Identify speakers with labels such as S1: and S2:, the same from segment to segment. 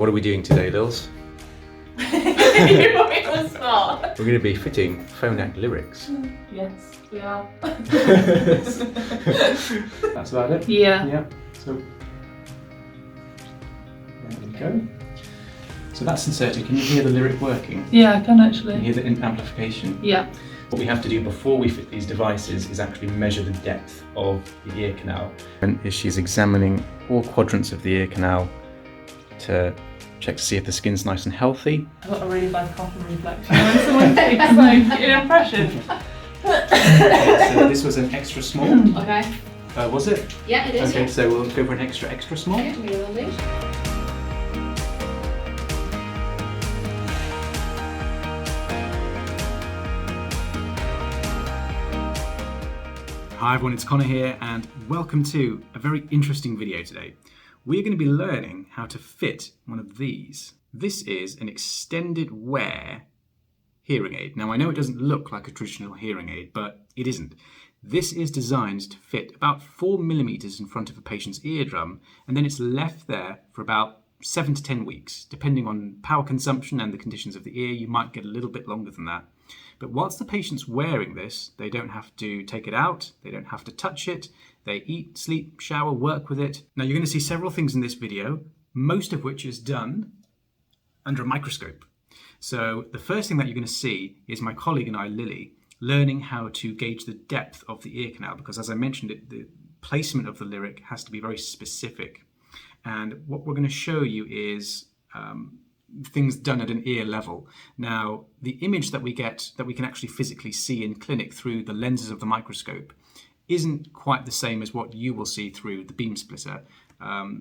S1: What are we doing today, Lils?
S2: You put me on the spot.
S1: We're going to be fitting Phonak lyrics.
S2: Yes, we are.
S1: That's about it?
S2: Yeah.
S1: Yeah. So, there we go. So that's inserted. Can you hear the lyric working?
S2: Yeah, I can actually.
S1: Can you hear the amplification?
S2: Yeah.
S1: What we have to do before we fit these devices is actually measure the depth of the ear canal. And she's examining all quadrants of the ear canal to check to see if the skin's nice and healthy.
S2: I've got a really bad coughing reflex. You know, when someone takes like an impression.
S1: So this was an extra small.
S3: Okay.
S1: Was it?
S3: Yeah, it is.
S1: Okay, so we'll go for an extra small.
S3: Yeah, we will do.
S1: Hi everyone, it's Connor here and welcome to a very interesting video today. We're going to be learning how to fit one of these. This is an extended wear hearing aid. Now I know it doesn't look like a traditional hearing aid, but it isn't. This is designed to fit about 4 millimeters in front of a patient's eardrum, and then it's left there for about 7 to 10 weeks. Depending on power consumption and the conditions of the ear, you might get a little bit longer than that. But whilst the patient's wearing this, they don't have to take it out, they don't have to touch it, they eat, sleep, shower, work with it. Now you're going to see several things in this video, most of which is done under a microscope. So the first thing that you're going to see is my colleague and I, Lily, learning how to gauge the depth of the ear canal, because as I mentioned, the placement of the lyric has to be very specific. And what we're going to show you is things done at an ear level. Now, the image that we get, that we can actually physically see in clinic through the lenses of the microscope, isn't quite the same as what you will see through the beam splitter.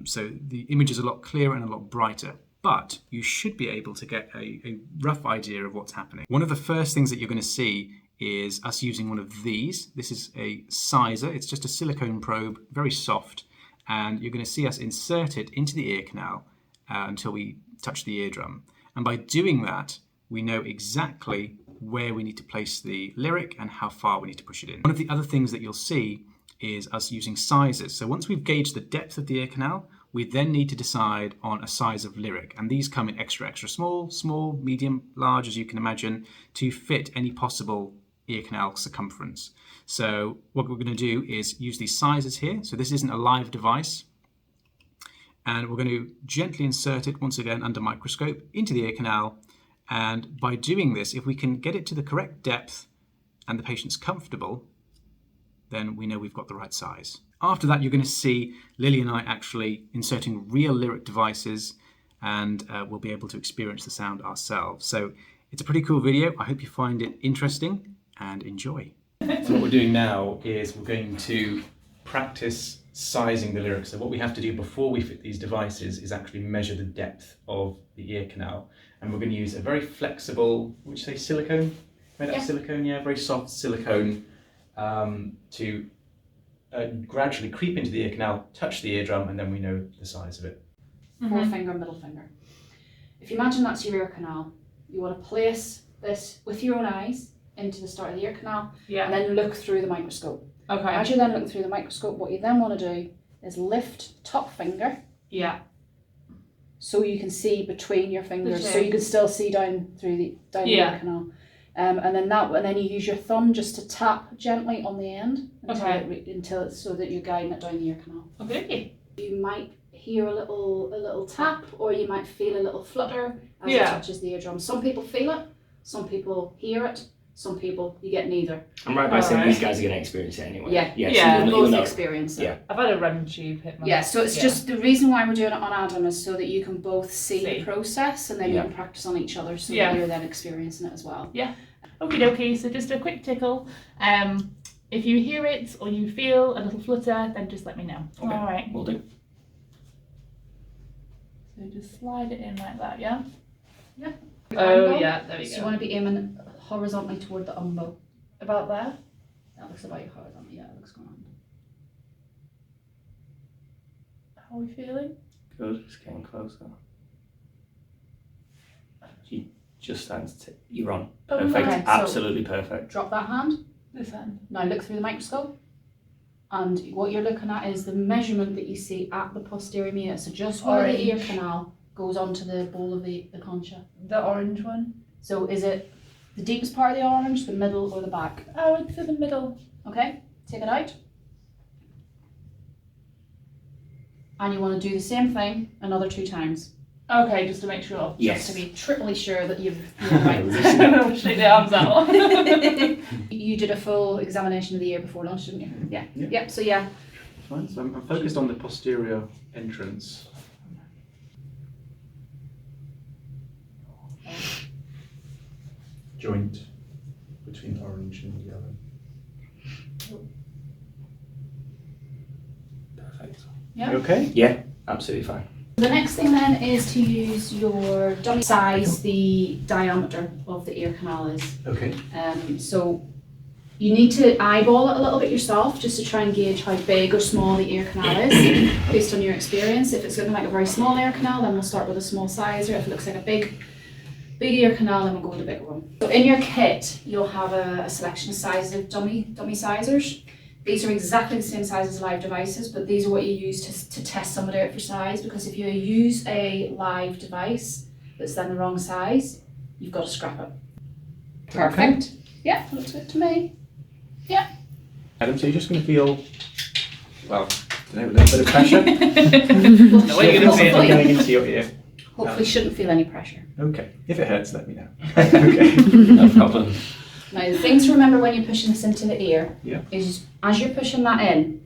S1: So the image is a lot clearer and a lot brighter, but you should be able to get a rough idea of what's happening. One of the first things that you're going to see is us using one of these. This is a sizer. It's just a silicone probe, very soft, and you're going to see us insert it into the ear canal until we touch the eardrum. And by doing that, we know exactly where we need to place the lyric and how far we need to push it in. One of the other things that you'll see is us using sizes. So once we've gauged the depth of the ear canal, we then need to decide on a size of lyric. And these come in extra small, small, medium, large, as you can imagine, to fit any possible ear canal circumference. So what we're going to do is use these sizes here. So this isn't a live device. And we're going to gently insert it once again under microscope into the ear canal. And by doing this, if we can get it to the correct depth and the patient's comfortable, then we know we've got the right size. After that, you're going to see Lily and I actually inserting real lyric devices, and we'll be able to experience the sound ourselves. So it's a pretty cool video. I hope you find it interesting and enjoy. So what we're doing now is we're going to practice sizing the lyrics. So what we have to do before we fit these devices is actually measure the depth of the ear canal. And we're going to use a very flexible, would you say silicone? Made out of silicone, yeah, very soft silicone to gradually creep into the ear canal, touch the eardrum, and then we know the size of it.
S3: Forefinger, middle finger. If you imagine that's your ear canal, you want to place this with your own eyes into the start of the ear canal, and then look through the microscope.
S2: Okay.
S3: As you then look through the microscope, what you then want to do is lift top finger.
S2: Yeah.
S3: So you can see between your fingers, so you can still see down through the ear canal. And then you use your thumb just to tap gently on the end until so that you're guiding it down the ear canal.
S2: Okay.
S3: You might hear a little tap, or you might feel a little flutter as it touches the eardrum. Some people feel it, some people hear it, some people you get neither.
S4: I'm right by saying these guys are going to experience it anyway.
S3: Yeah. Both experience it.
S4: Yeah.
S2: I've had a REM tube hit my
S3: Yeah, so it's just the reason why we're doing it on Adam is so that you can both see the process, and then you can practice on each other, so that you're then experiencing it as well.
S2: Yeah. Okie dokie, so just a quick tickle. If you hear it or you feel a little flutter, then just let me know.
S4: Okay.
S2: All right.
S4: Will do.
S2: So just slide it in like that, yeah?
S3: Yeah.
S2: Oh, yeah, there we go.
S3: So you want to be aiming horizontally toward the umbo.
S2: About there?
S3: That looks about your horizontal. Yeah, it looks grand.
S2: How are we feeling?
S4: Good, just getting closer. You just stand you're on. Perfect,
S3: Okay, so
S4: absolutely perfect.
S3: Drop that hand.
S2: This hand.
S3: Now look through the microscope. And what you're looking at is the measurement that you see at the posterior meatus. So just where the ear canal goes onto the bowl of the concha?
S2: The orange one.
S3: So is it the deepest part of the orange, the middle, or the back?
S2: I would say the middle.
S3: Okay, take it out. And you want to do the same thing another 2 times.
S2: Okay, just to make sure.
S4: Yes.
S3: Just to be triply sure that you're in the right position.
S2: I'm going to shake the arms out.
S3: You did a full examination of the ear before lunch, didn't you? Yeah. Yep, so yeah.
S1: Fine, so I'm focused on the posterior entrance.
S5: Joint between orange and yellow.
S4: Perfect.
S3: Yeah.
S1: Okay?
S4: Yeah, absolutely fine.
S3: The next thing then is to use your dummy size the diameter of the ear canal is.
S5: Okay.
S3: So you need to eyeball it a little bit yourself just to try and gauge how big or small the ear canal is based on your experience. If it's looking like a very small ear canal, then we'll start with a small sizer. If it looks like a big ear canal, then we'll go with a bigger one. So in your kit, you'll have a selection of sizes of dummy sizers. These are exactly the same size as live devices, but these are what you use to test somebody out for size, because if you use a live device that's then the wrong size, you've got to scrap it. Perfect. Yeah, looks good to me. Yeah.
S1: Adam, so you're just going to feel, well, I don't know, a little bit of pressure.
S2: The way you're going to feel.
S3: Hopefully.
S1: Going into your ear.
S3: Hopefully shouldn't feel any pressure.
S1: Okay. If it hurts, let me know. Okay.
S4: No problem.
S3: Now the thing to remember when you're pushing this into the ear is as you're pushing that in,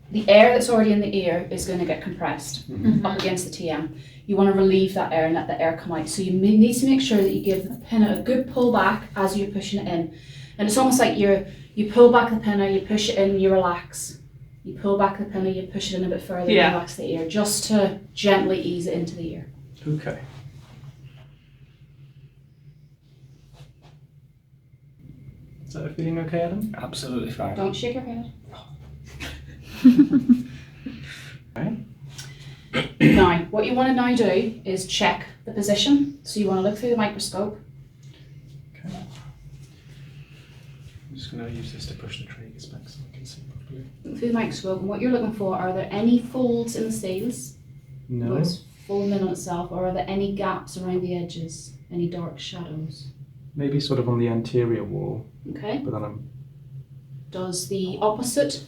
S3: the air that's already in the ear is going to get compressed up against the TM. You want to relieve that air and let the air come out. So you need to make sure that you give the pinna a good pull back as you're pushing it in. And it's almost like you pull back the pinna, you push it in, you relax. You pull back the pinna, you push it in a bit further, you relax the ear, just to gently ease it into the ear.
S1: Okay. Is that feeling okay, Adam?
S4: Absolutely fine.
S3: Don't shake your head.
S1: Okay.
S3: Now, what you want to now do is check the position. So you want to look through the microscope.
S1: Okay. I'm just going to use this to push the tragus back so I can see properly.
S3: Look through the microscope, and what you're looking for, are there any folds in the scales?
S1: No.
S3: Where it's folding in on itself, or are there any gaps around the edges? Any dark shadows?
S1: Maybe sort of on the anterior wall,
S3: Okay.
S1: but then I'm...
S3: Does the opposite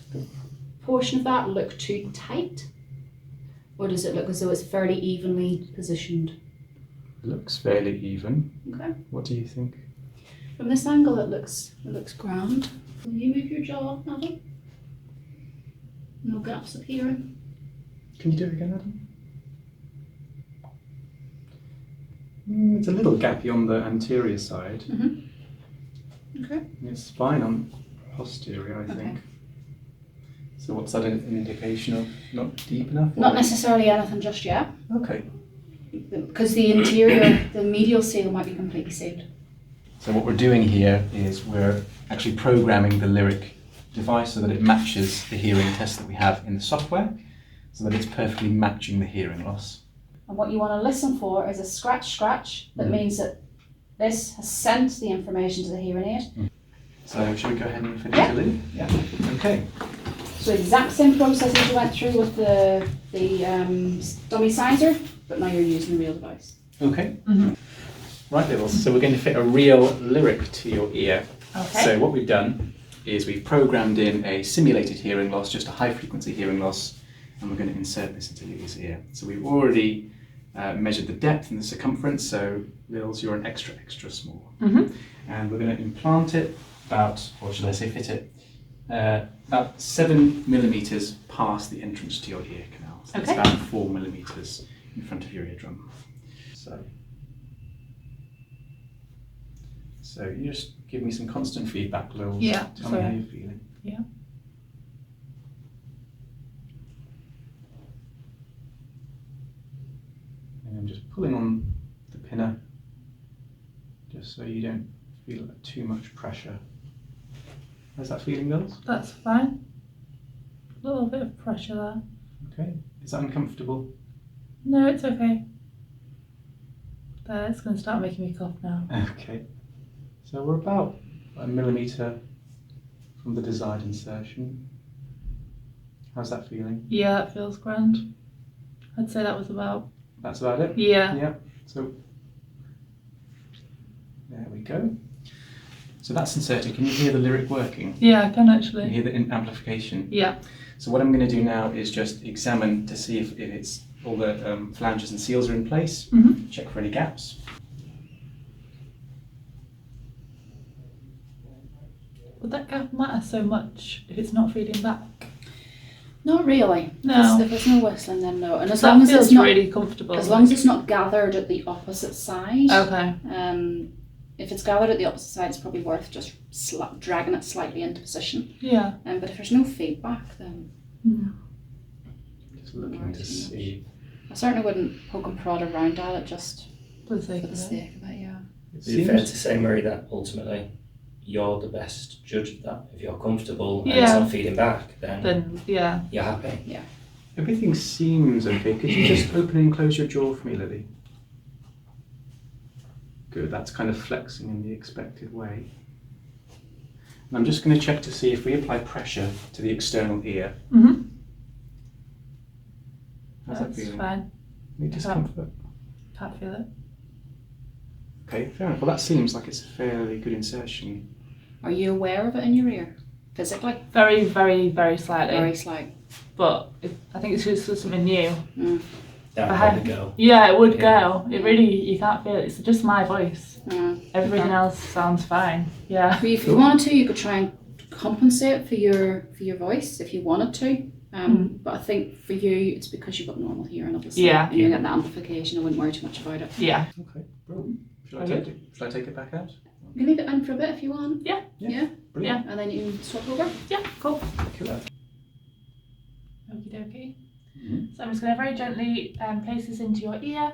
S3: portion of that look too tight? Or does it look as though it's fairly evenly positioned?
S1: Looks fairly even.
S3: Okay.
S1: What do you think?
S3: From this angle, it looks grand. Will you move your jaw, Adam? No gaps appearing.
S1: Can you do it again, Adam? It's a little gappy on the anterior side.
S3: Okay.
S1: It's fine on posterior, I think.
S3: Okay.
S1: So what's that an indication of? Not deep enough?
S3: Not necessarily anything just yet,
S1: Okay.
S3: because the interior, the medial seal might be completely sealed.
S1: So what we're doing here is we're actually programming the lyric device so that it matches the hearing test that we have in the software, so that it's perfectly matching the hearing loss.
S3: And what you want to listen for is a scratch. That means that this has sent the information to the hearing aid.
S1: So should we go ahead and finish the lid? Yeah. Okay.
S3: So exact same process as you went through with the dummy sizer, but now you're using a real device.
S1: Okay. Right, Lils. So we're going to fit a real lyric to your ear.
S3: Okay.
S1: So what we've done is we've programmed in a simulated hearing loss, just a high frequency hearing loss, and we're going to insert this into Lily's ear. So we've already measured the depth and the circumference, so Lils, you're an extra small. And we're going to implant it about, or should I say fit it, about 7 millimetres past the entrance to your ear canal. So it's
S3: Okay.
S1: about 4 millimetres in front of your eardrum. So you just give me some constant feedback, Lils.
S2: Yeah,
S1: Tell me how you're feeling.
S2: Yeah.
S1: And I'm just pulling on the pinner, just so you don't feel too much pressure. How's that feeling, Lils?
S2: That's fine. A little bit of pressure there.
S1: Okay. Is that uncomfortable?
S2: No, it's okay. It's going to start making me cough now.
S1: Okay. So we're about 1 millimetre from the desired insertion. How's that feeling?
S2: Yeah, it feels grand. I'd say that was about
S1: That's about it?
S2: Yeah.
S1: Yeah. So there we go. So that's inserted. Can you hear the lyric working?
S2: Yeah, I can
S1: Can you
S2: actually.
S1: hear the amplification?
S2: Yeah.
S1: So what I'm going to do now is just examine to see if it's all the flanges and seals are in place.
S2: Mhm.
S1: Check for any gaps.
S2: Would that gap matter so much if it's not feeding back?
S3: Not really.
S2: No.
S3: If there's no whistling, then no. And as
S2: That
S3: long as
S2: feels
S3: it's not,
S2: really comfortable.
S3: as long as it's not gathered at the opposite side.
S2: Okay.
S3: If it's gathered at the opposite side, it's probably worth just dragging it slightly into position.
S2: Yeah.
S3: But if there's no feedback, then
S1: Just looking to see.
S3: I certainly wouldn't poke and prod around at it just
S2: For the sake
S3: for the
S2: of it.
S3: sake of it. Yeah.
S1: It
S4: Is it fair to
S1: seems,
S4: say, Murray, that ultimately you're the best judge of that? If you're comfortable and
S2: Yeah.
S4: it's not feeding back, then
S2: Then, yeah.
S4: you're happy.
S1: everything seems okay. Could you just open and close your jaw for me, Lily? Good, that's kind of flexing in the expected way. And I'm just going to check to see if we apply pressure to the external ear.
S2: Mm-hmm.
S1: How's that
S2: That's
S1: feeling?
S2: fine.
S1: Any discomfort?
S2: Can't feel it.
S1: Okay, fair enough. Well, that seems like it's a fairly good insertion.
S3: Are you aware of it in your ear, physically?
S2: Very, very, very slightly.
S3: Very slight.
S2: But I think it's just something new.
S4: That would
S2: Uh-huh.
S4: probably go.
S2: Yeah, it would
S4: Yeah.
S2: go. It really, you can't feel it. It's just my voice. Everything
S3: Okay.
S2: else sounds fine. Yeah.
S3: If you wanted to, you could try and compensate for your voice if you wanted to. But I think for you, it's because you've got normal hearing, obviously.
S2: Yeah.
S3: And you get the amplification. I wouldn't worry too much about it.
S2: Yeah.
S1: Okay, brilliant. Should I
S2: Okay.
S1: take it? Should I take it back out?
S3: You can leave it in for a bit if you want.
S2: Yeah.
S3: Yeah.
S1: Brilliant.
S3: And then you can swap over.
S2: Yeah, cool.
S1: Cool.
S2: Okie dokie.
S1: Mhm.
S2: So I'm just going to very gently place this into your ear.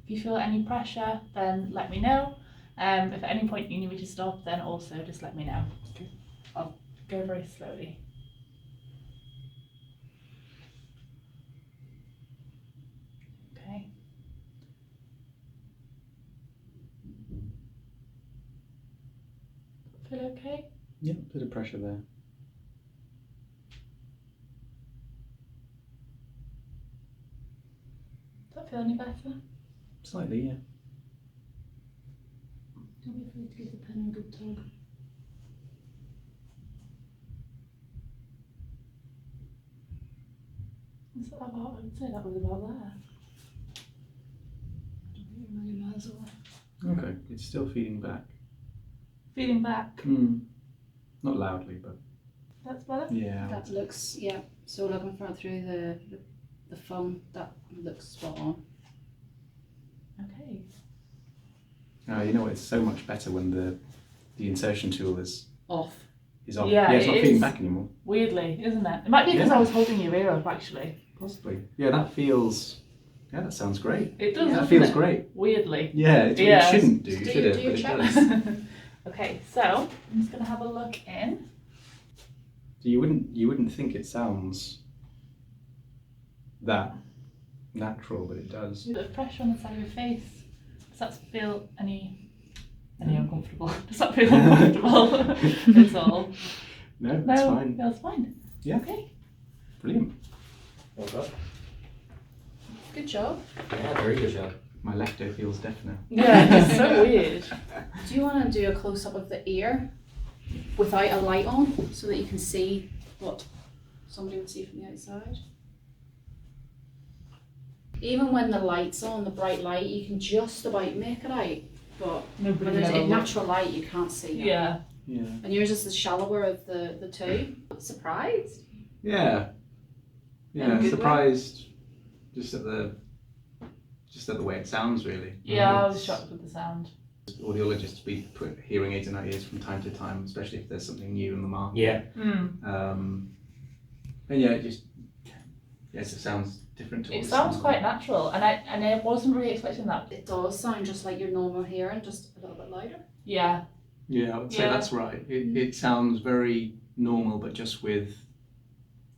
S2: If you feel any pressure, then let me know. If at any point you need me to stop, then also just let me know.
S1: Okay.
S2: I'll go very slowly. Okay. Feel okay?
S1: Yeah, bit of pressure there.
S2: Does that feel any better?
S1: Slightly, yeah.
S3: Don't be afraid to give the pen a good tug.
S2: What's that about? I would say that was about there.
S3: Don't be a million miles away.
S1: Okay, it's still feeding back.
S2: Feeding back.
S1: Not loudly, but
S2: That's better?
S1: yeah.
S3: That looks, yeah. So looking for it through the phone, that looks spot on.
S2: Okay.
S1: You know what? It's so much better when the insertion tool is
S3: Off.
S1: off.
S2: Yeah,
S1: it's not
S2: it
S1: feeding
S2: is.
S1: back anymore.
S2: Weirdly, isn't it? It might be because
S1: Yeah.
S2: I was holding your ear up, actually.
S1: Possibly. Yeah, that feels. Yeah, that sounds great.
S2: It does,
S1: That
S2: doesn't
S1: feels
S2: it?
S1: great.
S2: Weirdly.
S1: Yeah, it's what
S2: Yeah.
S1: you shouldn't do,
S3: Do
S1: should it?
S3: your
S1: But it
S3: checks.
S1: does.
S2: Okay, so I'm just going to have a look in.
S1: So you wouldn't think it sounds that natural, but it does.
S2: A bit of pressure on the side of your face. Does that feel any uncomfortable? Does that feel uncomfortable? That's all.
S1: No, that's
S2: No,
S1: fine.
S2: feels fine.
S1: Yeah.
S2: Okay.
S1: Brilliant.
S4: Well done.
S3: Good job.
S4: Yeah, very good job.
S1: My left ear feels deaf now.
S2: Yeah, it's so weird.
S3: Do you want to do a close up of the ear without a light on so that you can see what somebody would see from the outside? Even when the light's on, the bright light, you can just about make it out. But
S2: Nobody
S3: when there's
S2: ever
S3: in
S2: looked.
S3: natural light, you can't see it.
S2: Yeah.
S1: Yeah.
S3: And yours is the shallower of the two. Surprised?
S1: Yeah.
S3: In
S1: Yeah.
S3: a good
S1: Surprised. Just at the way it sounds, really.
S2: Yeah, I was
S1: It's-
S2: shocked with the sound.
S1: Audiologists we put hearing aids in our ears from time to time, especially if there's something new in the market.
S4: Yeah.
S1: And yeah, it sounds different to what
S2: It
S1: it
S2: sounds
S1: like.
S2: quite natural, and I wasn't really expecting that.
S3: It does sound just like your normal hearing, just a little bit louder.
S2: Yeah.
S1: Yeah, I would say
S2: Yeah.
S1: that's right. It sounds very normal, but just with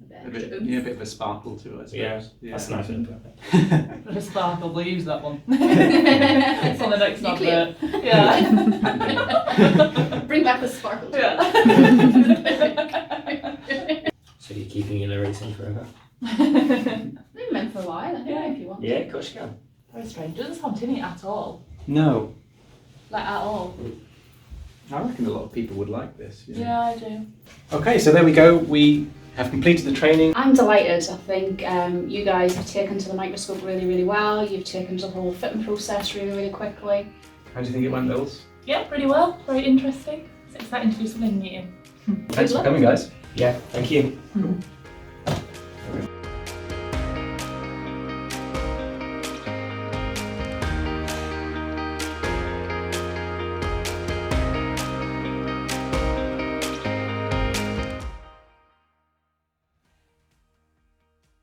S3: A bit
S1: a
S3: extra
S1: bit,
S3: oomph.
S1: a bit of a sparkle to it, I
S4: Yeah,
S1: suppose.
S4: that's a nice way to put it.
S2: Bit of sparkle, we'll use that one. It's on the next
S3: Nuclear.
S2: advert. Yeah.
S3: Bring back the sparkle.
S2: Yeah.
S4: So you're keeping your lyrics in forever?
S3: Leave them in for a while, anyway,
S2: Yeah.
S3: if you want.
S4: Yeah, of course you can.
S2: Very strange. Doesn't sound tinny at all.
S1: No.
S2: Like at all.
S1: I reckon a lot of people would like this.
S2: Yeah, I do.
S1: Okay, so there we go. We have completed the training.
S3: I'm delighted. I think you guys have taken to the microscope really, really well. You've taken to the whole fitting process really, really quickly.
S1: How do you think it went, Bills?
S2: Yeah, pretty well. Very interesting. It's exciting to do something new.
S1: Thanks for coming, guys.
S4: Yeah, thank you.
S2: Mm-hmm.